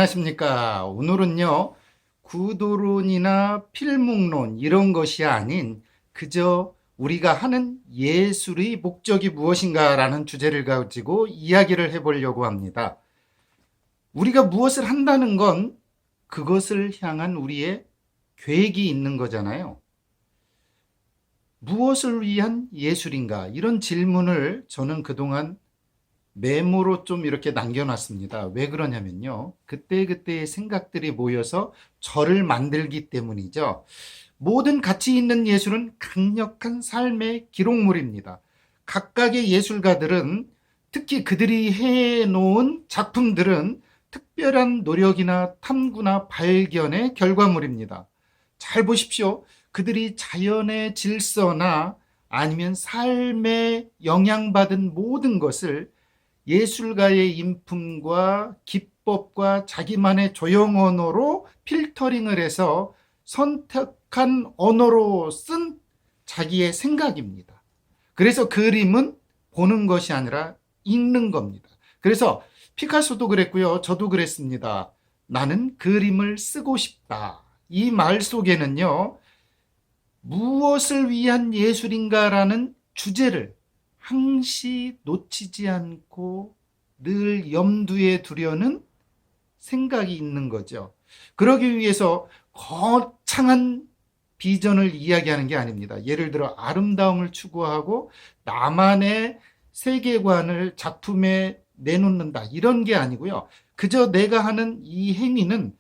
안녕하십니까. 오늘은요, 구도론이나 필목론 이런 것이 아닌 그저 우리가 하는 예술의 목적이 무엇인가라는 주제를 가지고 이야기를 해보려고 합니다. 우리가 무엇을 한다는 건 그것을 향한 우리의 계획이 있는 거잖아요. 무엇을 위한 예술인가? 이런 질문을 저는 그동안 메모로 좀 이렇게 남겨놨습니다. 왜 그러냐면요. 그때그때의 생각들이 모여서 저를 만들기 때문이죠. 모든 가치 있는 예술은 강력한 삶의 기록물입니다. 각각의 예술가들은 특히 그들이 해놓은 작품들은 특별한 노력이나 탐구나 발견의 결과물입니다. 잘 보십시오. 그들이 자연의 질서나 아니면 삶에 영향받은 모든 것을 예술가의 인품과 기법과 자기만의 조형 언어로 필터링을 해서 선택한 언어로 쓴 자기의 생각입니다. 그래서 그림은 보는 것이 아니라 읽는 겁니다. 그래서 피카소도 그랬고요. 저도 그랬습니다. 나는 그림을 쓰고 싶다. 이 말 속에는요. 무엇을 위한 예술인가라는 주제를 항시 놓치지 않고 늘 염두에 두려는 생각이 있는 거죠. 그러기 위해서 거창한 비전을 이야기하는 게 아닙니다. 예를 들어 아름다움을 추구하고 나만의 세계관을 작품에 내놓는다. 이런 게 아니고요. 그저 내가 하는 이 행위는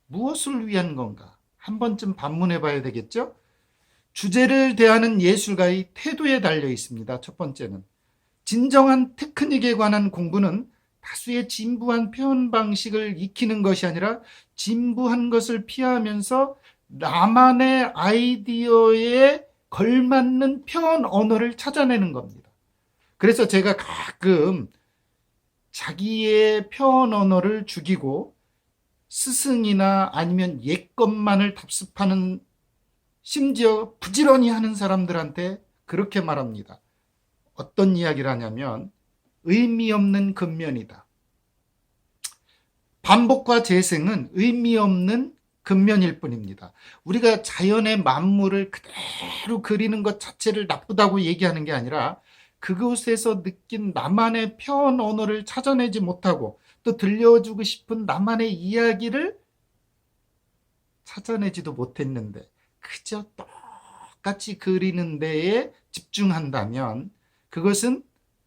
무엇을 위한 건가? 한 번쯤 반문해 봐야 되겠죠? 주제를 대하는 예술가의 태도에 달려 있습니다. 첫 번째는 진정한 테크닉에 관한 공부는 다수의 진부한 표현 방식을 익히는 것이 아니라 진부한 것을 피하면서 나만의 아이디어에 걸맞는 표현 언어를 찾아내는 겁니다. 그래서 제가 가끔 자기의 표현 언어를 죽이고 스승이나 아니면 옛것만을 답습하는 심지어 부지런히 하는 사람들한테 그렇게 말합니다. 어떤 이야기를 하냐면 의미 없는 근면이다. 반복과 재생은 의미 없는 근면일 뿐입니다. 우리가 자연의 만물을 그대로 그리는 것 자체를 나쁘다고 얘기하는 게 아니라 그곳에서 느낀 나만의 표현 언어를 찾아내지 못하고 또 들려주고 싶은 나만의 이야기를 찾아내지도 못했는데 그저 똑같이 그리는 데에 집중한다면 그것은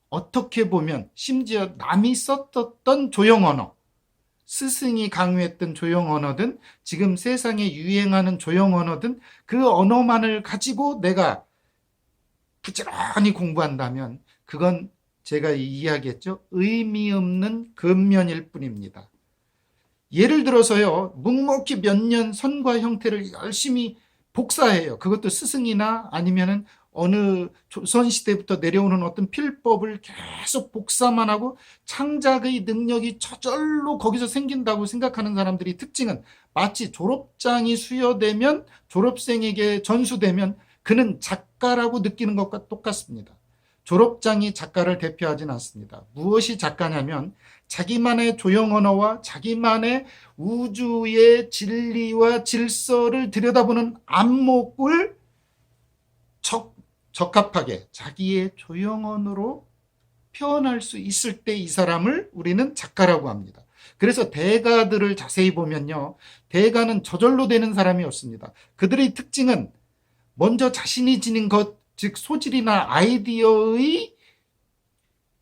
어떻게 보면 심지어 남이 썼던 조형 언어, 스승이 강요했던 조형 언어든 지금 세상에 유행하는 조형 언어든 그 언어만을 가지고 내가 부지런히 공부한다면 그건 제가 이야기했죠. 의미 없는 근면일 뿐입니다. 예를 들어서요. 묵묵히 몇 년 선과 형태를 열심히 복사해요. 그것도 스승이나 아니면은 어느 조선시대부터 내려오는 어떤 필법을 계속 복사만 하고 창작의 능력이 저절로 거기서 생긴다고 생각하는 사람들이 특징은 마치 졸업장이 수여되면 졸업생에게 전수되면 그는 작가라고 느끼는 것과 똑같습니다. 졸업장이 작가를 대표하진 않습니다. 무엇이 작가냐면 자기만의 조형 언어와 자기만의 우주의 진리와 질서를 들여다보는 안목을 적합하게 자기의 조형 언어로 표현할 수 있을 때 이 사람을 우리는 작가라고 합니다. 그래서 대가들을 자세히 보면요. 대가는 저절로 되는 사람이 없습니다. 그들의 특징은 먼저 자신이 지닌 것, 즉 소질이나 아이디어의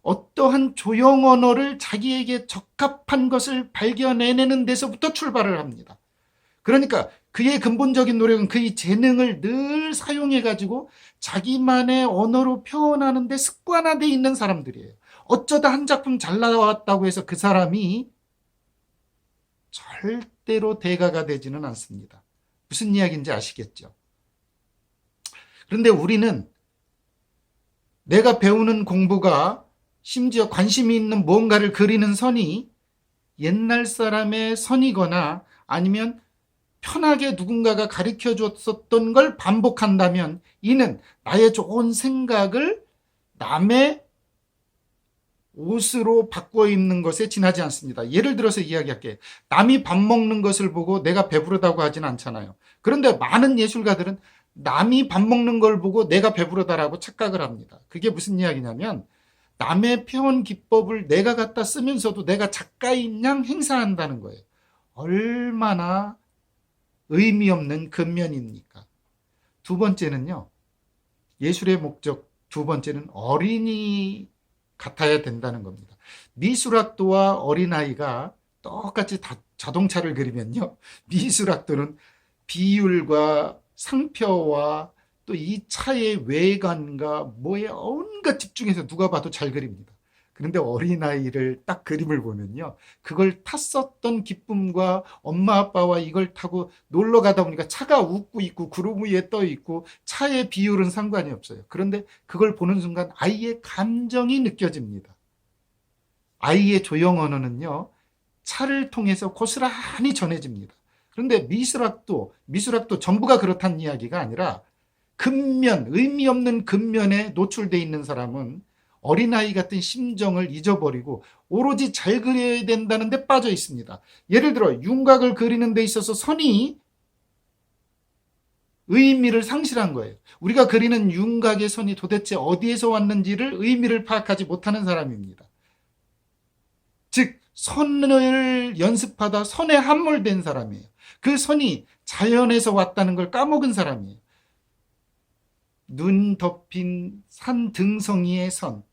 어떠한 조형 언어를 자기에게 적합한 것을 발견해내는 데서부터 출발을 합니다. 그러니까 그의 근본적인 노력은 그의 재능을 늘 사용해가지고 자기만의 언어로 표현하는 데 습관화되어 있는 사람들이에요. 어쩌다 한 작품 잘 나왔다고 해서 그 사람이 절대로 대가가 되지는 않습니다. 무슨 이야기인지 아시겠죠? 그런데 우리는 내가 배우는 공부가 심지어 관심이 있는 무언가를 그리는 선이 옛날 사람의 선이거나 아니면 편하게 누군가가 가르쳐 줬었던 걸 반복한다면 이는 나의 좋은 생각을 남의 옷으로 바꿔 입는 것에 지나지 않습니다. 예를 들어서 이야기할게요. 남이 밥 먹는 것을 보고 내가 배부르다고 하진 않잖아요. 그런데 많은 예술가들은 남이 밥 먹는 걸 보고 내가 배부르다라고 착각을 합니다. 그게 무슨 이야기냐면 남의 표현 기법을 내가 갖다 쓰면서도 내가 작가인 양 행사한다는 거예요. 얼마나 의미 없는 근면입니까? 두 번째는요. 예술의 목적 두 번째는 어린이 같아야 된다는 겁니다. 미술학도와 어린아이가 똑같이 자동차를 그리면요. 미술학도는 비율과 상표와 또 이 차의 외관과 뭐에 온갖 집중해서 누가 봐도 잘 그립니다. 그런데 어린아이를 딱 그림을 보면요. 그걸 탔었던 기쁨과 엄마 아빠와 이걸 타고 놀러 가다 보니까 차가 웃고 있고 구름 위에 떠 있고 차의 비율은 상관이 없어요. 그런데 그걸 보는 순간 아이의 감정이 느껴집니다. 아이의 조형 언어는요. 차를 통해서 고스란히 전해집니다. 그런데 미술학도 전부가 그렇다는 이야기가 아니라 근면, 의미 없는 근면에 노출되어 있는 사람은 어린아이 같은 심정을 잊어버리고 오로지 잘 그려야 된다는 데 빠져 있습니다. 예를 들어 윤곽을 그리는 데 있어서 선이 의미를 상실한 거예요. 우리가 그리는 윤곽의 선이 도대체 어디에서 왔는지를 의미를 파악하지 못하는 사람입니다. 즉 선을 연습하다 선에 함몰된 사람이에요. 그 선이 자연에서 왔다는 걸 까먹은 사람이에요. 눈 덮인 산 등성이의 선,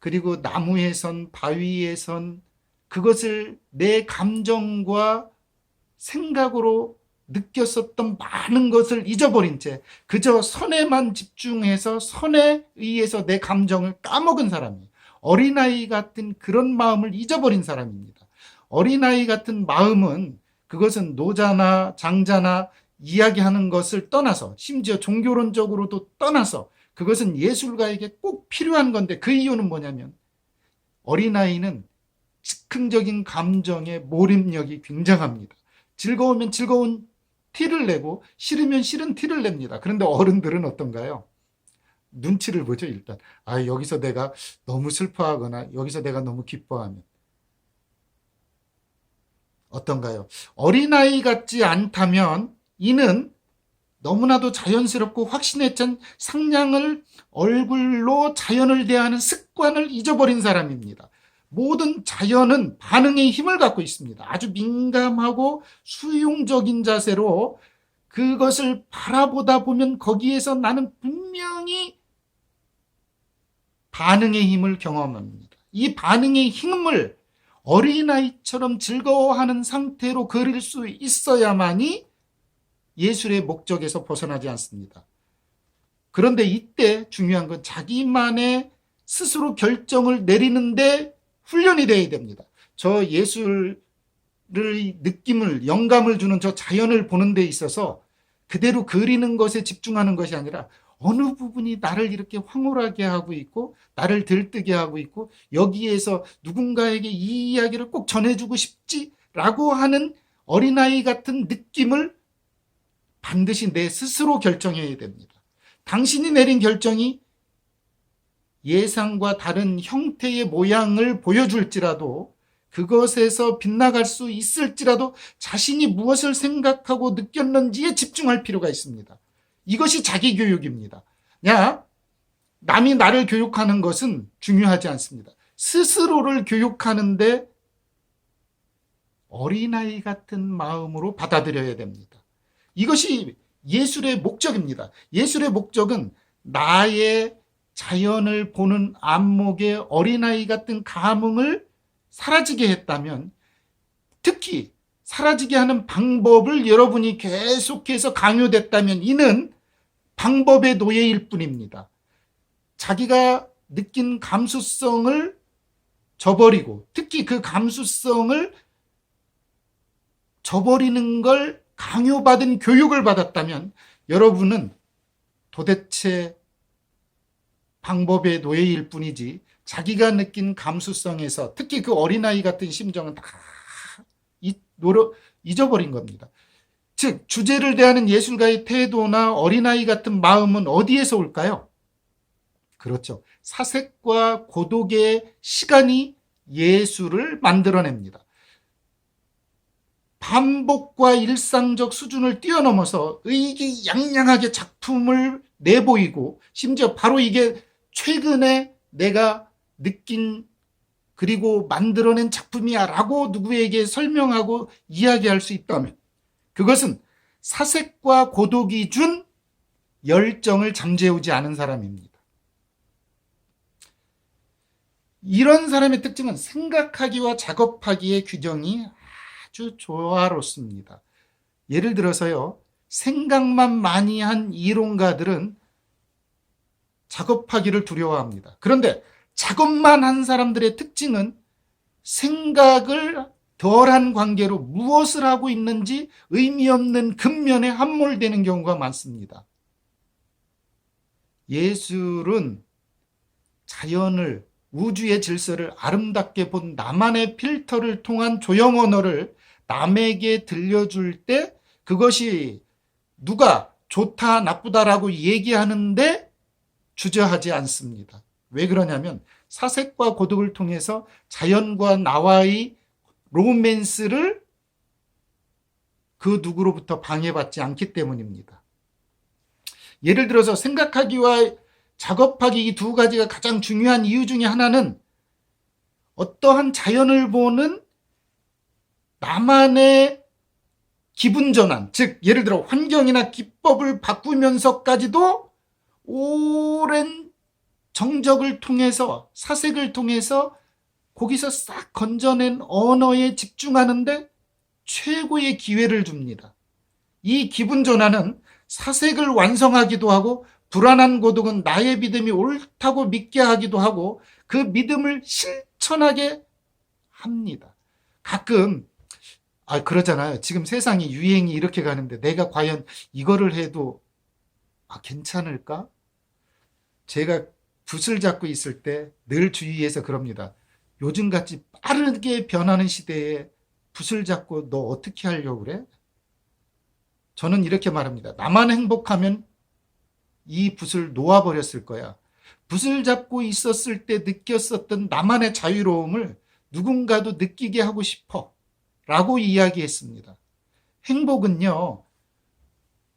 그리고 나무의 선, 바위의 선, 그것을 내 감정과 생각으로 느꼈었던 많은 것을 잊어버린 채 그저 선에만 집중해서 선에 의해서 내 감정을 까먹은 사람이에요. 어린아이 같은 그런 마음을 잊어버린 사람입니다. 어린아이 같은 마음은 그것은 노자나 장자나 이야기하는 것을 떠나서 심지어 종교론적으로도 떠나서 그것은 예술가에게 꼭 필요한 건데 그 이유는 뭐냐면 어린아이는 즉흥적인 감정의 몰입력이 굉장합니다. 즐거우면 즐거운 티를 내고 싫으면 싫은 티를 냅니다. 그런데 어른들은 어떤가요? 눈치를 보죠. 일단 여기서 내가 너무 슬퍼하거나 여기서 내가 너무 기뻐하면 어떤가요? 어린아이 같지 않다면 이는 너무나도 자연스럽고 확신에 찬 상냥을 얼굴로 자연을 대하는 습관을 잊어버린 사람입니다. 모든 자연은 반응의 힘을 갖고 있습니다. 아주 민감하고 수용적인 자세로 그것을 바라보다 보면 거기에서 나는 분명히 반응의 힘을 경험합니다. 이 반응의 힘을 어린아이처럼 즐거워하는 상태로 그릴 수 있어야만이 예술의 목적에서 벗어나지 않습니다. 그런데 이때 중요한 건 자기만의 스스로 결정을 내리는데 훈련이 되어야 됩니다. 저 예술을 느낌을 영감을 주는 저 자연을 보는 데 있어서 그대로 그리는 것에 집중하는 것이 아니라 어느 부분이 나를 이렇게 황홀하게 하고 있고 나를 들뜨게 하고 있고 여기에서 누군가에게 이 이야기를 꼭 전해주고 싶지라고 하는 어린아이 같은 느낌을 반드시 내 스스로 결정해야 됩니다. 당신이 내린 결정이 예상과 다른 형태의 모양을 보여줄지라도 그것에서 빗나갈 수 있을지라도 자신이 무엇을 생각하고 느꼈는지에 집중할 필요가 있습니다. 이것이 자기교육입니다. 남이 나를 교육하는 것은 중요하지 않습니다. 스스로를 교육하는데 어린아이 같은 마음으로 받아들여야 됩니다. 이것이 예술의 목적입니다. 예술의 목적은 나의 자연을 보는 안목의 어린아이 같은 감흥을 사라지게 했다면, 특히 사라지게 하는 방법을 여러분이 계속해서 강요됐다면 이는 방법의 노예일 뿐입니다. 자기가 느낀 감수성을 저버리고 특히 그 감수성을 저버리는 걸 강요받은 교육을 받았다면 여러분은 도대체 방법의 노예일 뿐이지 자기가 느낀 감수성에서 특히 그 어린아이 같은 심정은 다 잊어버린 겁니다. 즉 주제를 대하는 예술가의 태도나 어린아이 같은 마음은 어디에서 올까요? 그렇죠. 사색과 고독의 시간이 예술을 만들어냅니다. 반복과 일상적 수준을 뛰어넘어서 의기양양하게 작품을 내보이고, 심지어 바로 이게 최근에 내가 느낀 그리고 만들어낸 작품이야 라고 누구에게 설명하고 이야기할 수 있다면, 그것은 사색과 고독이 준 열정을 잠재우지 않은 사람입니다. 이런 사람의 특징은 생각하기와 작업하기의 규정이 아주 조화롭습니다. 예를 들어서요, 생각만 많이 한 이론가들은 작업하기를 두려워합니다. 그런데 작업만 한 사람들의 특징은 생각을 덜한 관계로 무엇을 하고 있는지 의미 없는 근면에 함몰되는 경우가 많습니다. 예술은 자연을, 우주의 질서를 아름답게 본 나만의 필터를 통한 조형 언어를 남에게 들려줄 때 그것이 누가 좋다 나쁘다라고 얘기하는데 주저하지 않습니다. 왜 그러냐면 사색과 고독을 통해서 자연과 나와의 로맨스를 그 누구로부터 방해받지 않기 때문입니다. 예를 들어서 생각하기와 작업하기, 이 두 가지가 가장 중요한 이유 중에 하나는 어떠한 자연을 보는 나만의 기분 전환, 즉 예를 들어 환경이나 기법을 바꾸면서까지도 오랜 정적을 통해서, 사색을 통해서 거기서 싹 건져낸 언어에 집중하는데 최고의 기회를 줍니다. 이 기분 전환은 사색을 완성하기도 하고, 불안한 고독은 나의 믿음이 옳다고 믿게 하기도 하고, 그 믿음을 실천하게 합니다. 가끔 그러잖아요. 지금 세상이 유행이 이렇게 가는데 내가 과연 이거를 해도 괜찮을까? 제가 붓을 잡고 있을 때 늘 주위에서 그럽니다. 요즘같이 빠르게 변하는 시대에 붓을 잡고 너 어떻게 하려고 그래? 저는 이렇게 말합니다. 나만 행복하면 이 붓을 놓아버렸을 거야. 붓을 잡고 있었을 때 느꼈었던 나만의 자유로움을 누군가도 느끼게 하고 싶어 라고 이야기했습니다. 행복은요,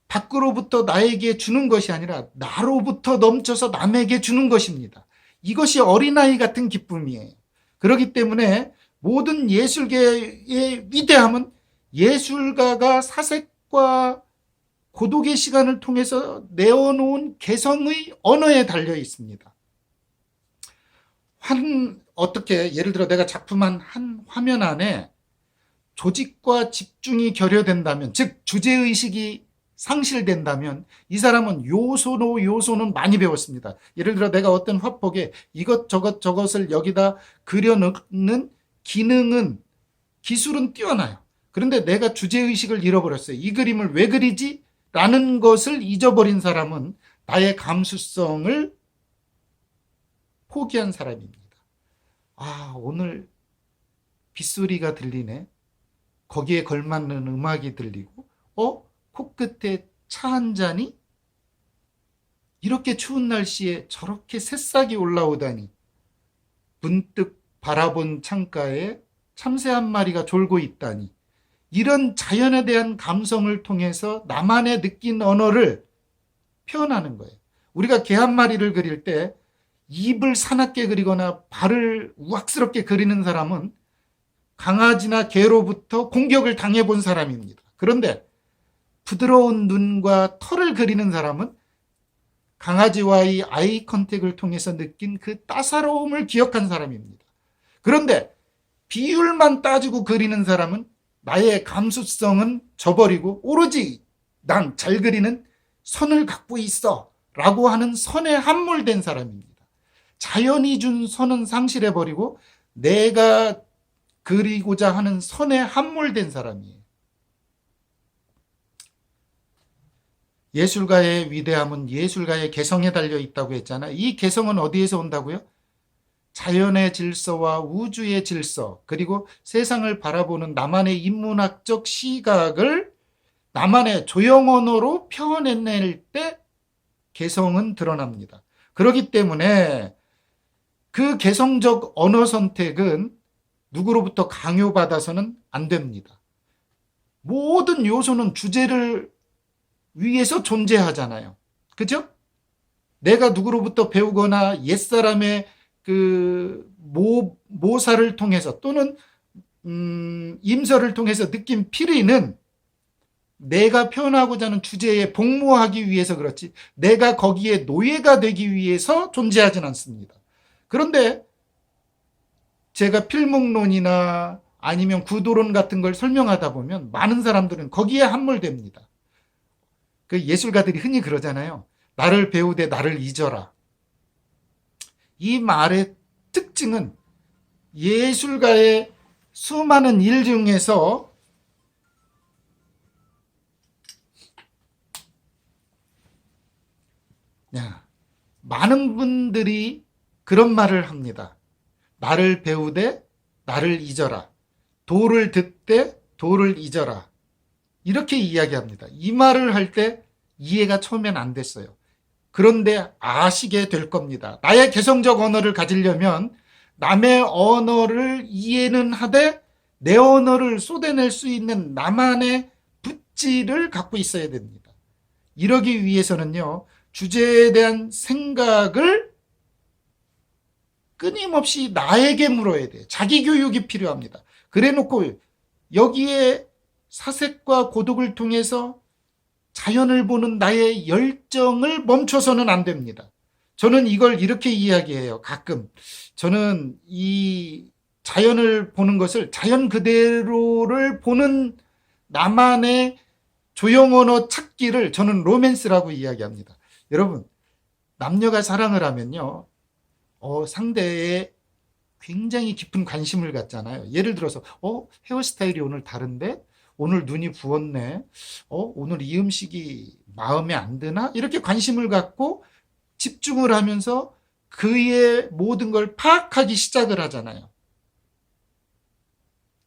밖으로부터 나에게 주는 것이 아니라 나로부터 넘쳐서 남에게 주는 것입니다. 이것이 어린아이 같은 기쁨이에요. 그렇기 때문에 모든 예술계의 위대함은 예술가가 사색과 고독의 시간을 통해서 내어놓은 개성의 언어에 달려 있습니다. 어떻게, 예를 들어 내가 작품한 한 화면 안에 조직과 집중이 결여된다면, 즉 주제의식이 상실된다면 이 사람은 요소는 많이 배웠습니다. 예를 들어 내가 어떤 화폭에 이것저것 저것을 여기다 그려넣는 기술은 뛰어나요. 그런데 내가 주제의식을 잃어버렸어요. 이 그림을 왜 그리지? 라는 것을 잊어버린 사람은 나의 감수성을 포기한 사람입니다. 오늘 빗소리가 들리네. 거기에 걸맞는 음악이 들리고, 코끝에 차 한 잔이? 이렇게 추운 날씨에 저렇게 새싹이 올라오다니. 문득 바라본 창가에 참새 한 마리가 졸고 있다니. 이런 자연에 대한 감성을 통해서 나만의 느낀 언어를 표현하는 거예요. 우리가 개 한 마리를 그릴 때 입을 사납게 그리거나 발을 우악스럽게 그리는 사람은 강아지나 개로부터 공격을 당해본 사람입니다. 그런데 부드러운 눈과 털을 그리는 사람은 강아지와의 아이 컨택을 통해서 느낀 그 따사로움을 기억한 사람입니다. 그런데 비율만 따지고 그리는 사람은 나의 감수성은 저버리고 오로지 난 잘 그리는 선을 갖고 있어 라고 하는 선에 함몰된 사람입니다. 자연이 준 선은 상실해버리고 내가 그리고자 하는 선에 함몰된 사람이에요. 예술가의 위대함은 예술가의 개성에 달려 있다고 했잖아요. 이 개성은 어디에서 온다고요? 자연의 질서와 우주의 질서, 그리고 세상을 바라보는 나만의 인문학적 시각을 나만의 조형 언어로 표현해낼 때 개성은 드러납니다. 그렇기 때문에 그 개성적 언어 선택은 누구로부터 강요받아서는 안 됩니다. 모든 요소는 주제를 위해서 존재하잖아요. 그죠? 내가 누구로부터 배우거나 옛사람의 모사를 통해서 또는 임서를 통해서 느낀 필의는 내가 표현하고자 하는 주제에 복무하기 위해서 그렇지 내가 거기에 노예가 되기 위해서 존재하진 않습니다. 그런데 제가 필목론이나 아니면 구도론 같은 걸 설명하다 보면 많은 사람들은 거기에 함몰됩니다. 그 예술가들이 흔히 그러잖아요. 나를 배우되 나를 잊어라. 이 말의 특징은 예술가의 수많은 일 중에서 많은 분들이 그런 말을 합니다. 나를 배우되 나를 잊어라. 도를 듣되 도를 잊어라. 이렇게 이야기합니다. 이 말을 할 때 이해가 처음엔 안 됐어요. 그런데 아시게 될 겁니다. 나의 개성적 언어를 가지려면 남의 언어를 이해는 하되 내 언어를 쏟아낼 수 있는 나만의 붓질을 갖고 있어야 됩니다. 이러기 위해서는요, 주제에 대한 생각을 끊임없이 나에게 물어야 돼요. 자기 교육이 필요합니다. 그래 놓고 여기에 사색과 고독을 통해서 자연을 보는 나의 열정을 멈춰서는 안 됩니다. 저는 이걸 이렇게 이야기해요. 가끔 저는 이 자연을 보는 것을 자연 그대로를 보는 나만의 조형언어 찾기를 저는 로맨스라고 이야기합니다. 여러분, 남녀가 사랑을 하면요, 상대에 굉장히 깊은 관심을 갖잖아요. 예를 들어서 헤어스타일이 오늘 다른데? 오늘 눈이 부었네. 오늘 이 음식이 마음에 안 드나? 이렇게 관심을 갖고 집중을 하면서 그의 모든 걸 파악하기 시작을 하잖아요.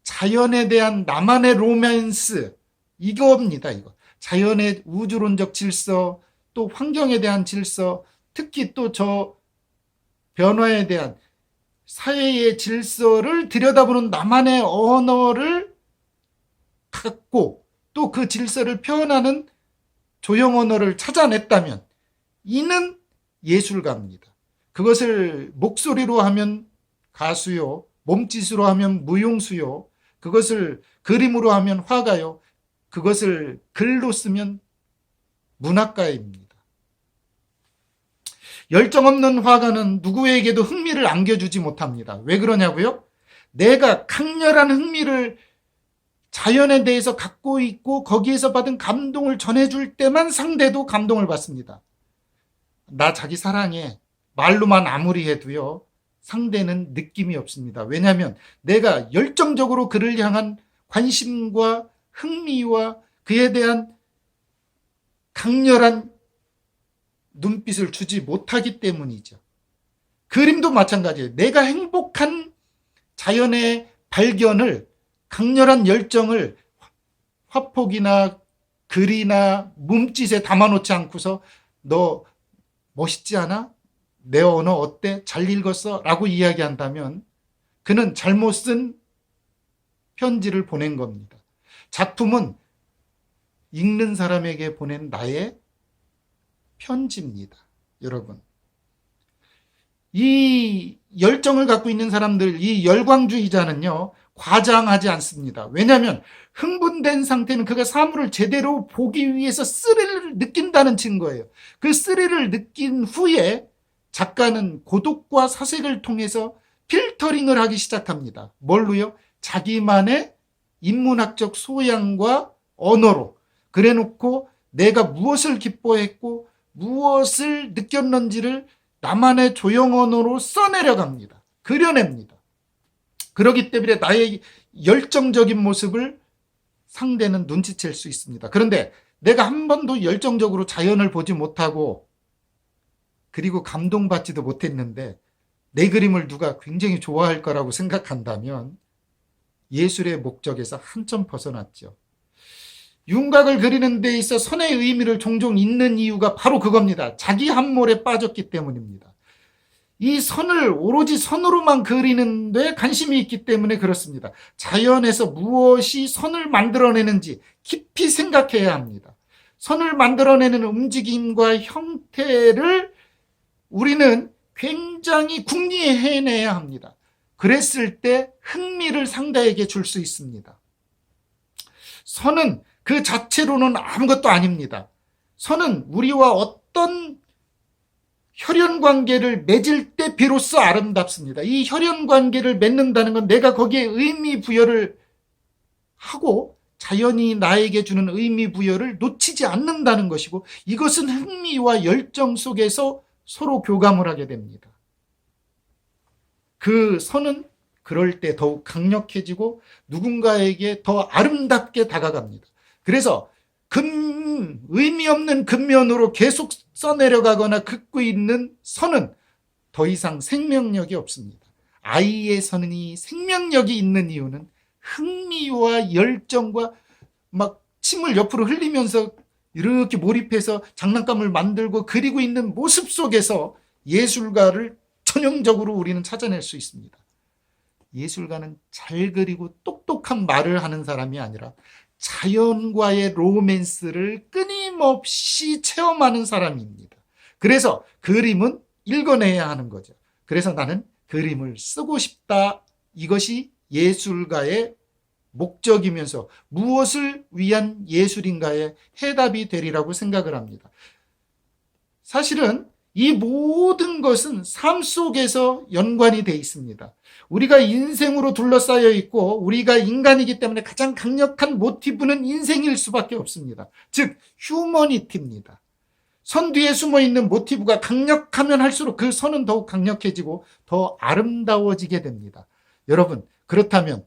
자연에 대한 나만의 로맨스, 이겁니다. 이거. 자연의 우주론적 질서, 또 환경에 대한 질서, 특히 또 저 변화에 대한 사회의 질서를 들여다보는 나만의 언어를 갖고 또 그 질서를 표현하는 조형 언어를 찾아냈다면 이는 예술가입니다. 그것을 목소리로 하면 가수요, 몸짓으로 하면 무용수요, 그것을 그림으로 하면 화가요, 그것을 글로 쓰면 문학가입니다. 열정 없는 화가는 누구에게도 흥미를 안겨주지 못합니다. 왜 그러냐고요? 내가 강렬한 흥미를 자연에 대해서 갖고 있고 거기에서 받은 감동을 전해줄 때만 상대도 감동을 받습니다. 나 자기 사랑해. 말로만 아무리 해도요, 상대는 느낌이 없습니다. 왜냐하면 내가 열정적으로 그를 향한 관심과 흥미와 그에 대한 강렬한 눈빛을 주지 못하기 때문이죠. 그림도 마찬가지예요. 내가 행복한 자연의 발견을, 강렬한 열정을 화폭이나 글이나 몸짓에 담아놓지 않고서 너 멋있지 않아? 내 언어 어때? 잘 읽었어? 라고 이야기한다면 그는 잘못 쓴 편지를 보낸 겁니다. 작품은 읽는 사람에게 보낸 나의 편지입니다. 여러분, 이 열정을 갖고 있는 사람들, 이 열광주의자는요, 과장하지 않습니다. 왜냐하면 흥분된 상태는 그가 사물을 제대로 보기 위해서 스릴을 느낀다는 증거예요. 그 스릴을 느낀 후에 작가는 고독과 사색을 통해서 필터링을 하기 시작합니다. 뭘로요? 자기만의 인문학적 소양과 언어로. 그래놓고 내가 무엇을 기뻐했고 무엇을 느꼈는지를 나만의 조형 언어로 써내려갑니다. 그려냅니다. 그렇기 때문에 나의 열정적인 모습을 상대는 눈치챌 수 있습니다. 그런데 내가 한 번도 열정적으로 자연을 보지 못하고 그리고 감동받지도 못했는데 내 그림을 누가 굉장히 좋아할 거라고 생각한다면 예술의 목적에서 한점 벗어났죠. 윤곽을 그리는 데 있어 선의 의미를 종종 잊는 이유가 바로 그겁니다. 자기 함몰에 빠졌기 때문입니다. 이 선을 오로지 선으로만 그리는데 관심이 있기 때문에 그렇습니다. 자연에서 무엇이 선을 만들어내는지 깊이 생각해야 합니다. 선을 만들어내는 움직임과 형태를 우리는 굉장히 궁리해내야 합니다. 그랬을 때 흥미를 상대에게 줄 수 있습니다. 선은 그 자체로는 아무것도 아닙니다. 선은 우리와 어떤 혈연 관계를 맺을 때 비로소 아름답습니다. 이 혈연 관계를 맺는다는 건 내가 거기에 의미 부여를 하고 자연이 나에게 주는 의미 부여를 놓치지 않는다는 것이고, 이것은 흥미와 열정 속에서 서로 교감을 하게 됩니다. 그 선은 그럴 때 더욱 강력해지고 누군가에게 더 아름답게 다가갑니다. 그래서 의미 없는 근면으로 계속 써내려가거나 긋고 있는 선은 더 이상 생명력이 없습니다. 아이의 선이 생명력이 있는 이유는 흥미와 열정과 막 침을 옆으로 흘리면서 이렇게 몰입해서 장난감을 만들고 그리고 있는 모습 속에서 예술가를 전형적으로 우리는 찾아낼 수 있습니다. 예술가는 잘 그리고 똑똑한 말을 하는 사람이 아니라 자연과의 로맨스를 끊임없이 체험하는 사람입니다. 그래서 그림은 읽어내야 하는 거죠. 그래서 나는 그림을 쓰고 싶다. 이것이 예술가의 목적이면서 무엇을 위한 예술인가의 해답이 되리라고 생각을 합니다. 사실은 이 모든 것은 삶 속에서 연관이 되어 있습니다. 우리가 인생으로 둘러싸여 있고 우리가 인간이기 때문에 가장 강력한 모티브는 인생일 수밖에 없습니다. 즉 휴머니티입니다. 선 뒤에 숨어있는 모티브가 강력하면 할수록 그 선은 더욱 강력해지고 더 아름다워지게 됩니다. 여러분, 그렇다면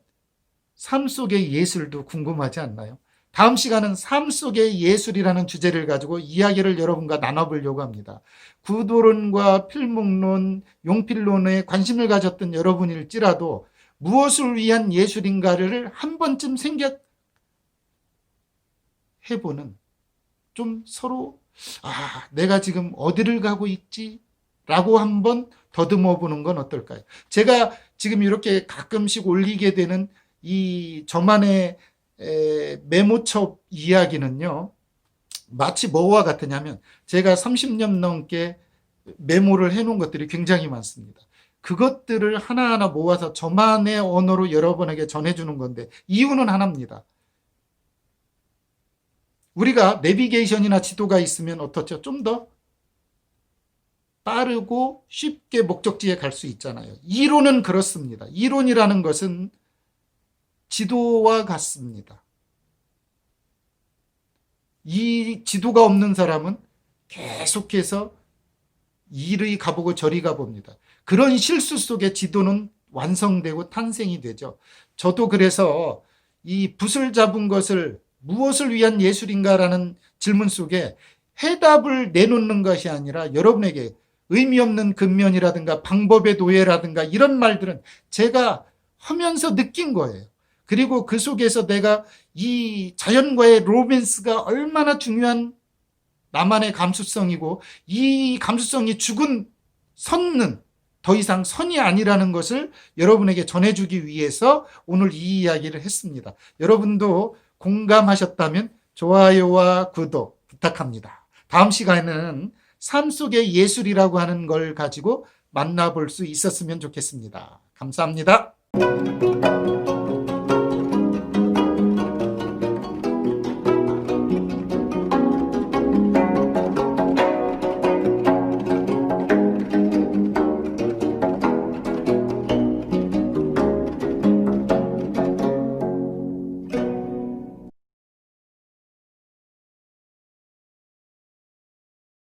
삶 속의 예술도 궁금하지 않나요? 다음 시간은 삶 속의 예술이라는 주제를 가지고 이야기를 여러분과 나눠보려고 합니다. 구도론과 필목론, 용필론에 관심을 가졌던 여러분일지라도 무엇을 위한 예술인가를 한 번쯤 생각해보는, 좀 서로 내가 지금 어디를 가고 있지? 라고 한번 더듬어 보는 건 어떨까요? 제가 지금 이렇게 가끔씩 올리게 되는 이 저만의 메모첩 이야기는요, 마치 뭐와 같으냐면 제가 30년 넘게 메모를 해놓은 것들이 굉장히 많습니다. 그것들을 하나하나 모아서 저만의 언어로 여러분에게 전해주는 건데, 이유는 하나입니다. 우리가 내비게이션이나 지도가 있으면 어떻죠? 좀 더 빠르고 쉽게 목적지에 갈 수 있잖아요. 이론은 그렇습니다. 이론이라는 것은 지도와 같습니다. 이 지도가 없는 사람은 계속해서 이리 가보고 저리 가봅니다. 그런 실수 속에 지도는 완성되고 탄생이 되죠. 저도 그래서 이 붓을 잡은 것을 무엇을 위한 예술인가라는 질문 속에 해답을 내놓는 것이 아니라 여러분에게 의미 없는 근면이라든가 방법의 노예라든가 이런 말들은 제가 하면서 느낀 거예요. 그리고 그 속에서 내가 이 자연과의 로맨스가 얼마나 중요한 나만의 감수성이고, 이 감수성이 죽은 선은 더 이상 선이 아니라는 것을 여러분에게 전해주기 위해서 오늘 이 이야기를 했습니다. 여러분도 공감하셨다면 좋아요와 구독 부탁합니다. 다음 시간에는 삶 속의 예술이라고 하는 걸 가지고 만나볼 수 있었으면 좋겠습니다. 감사합니다.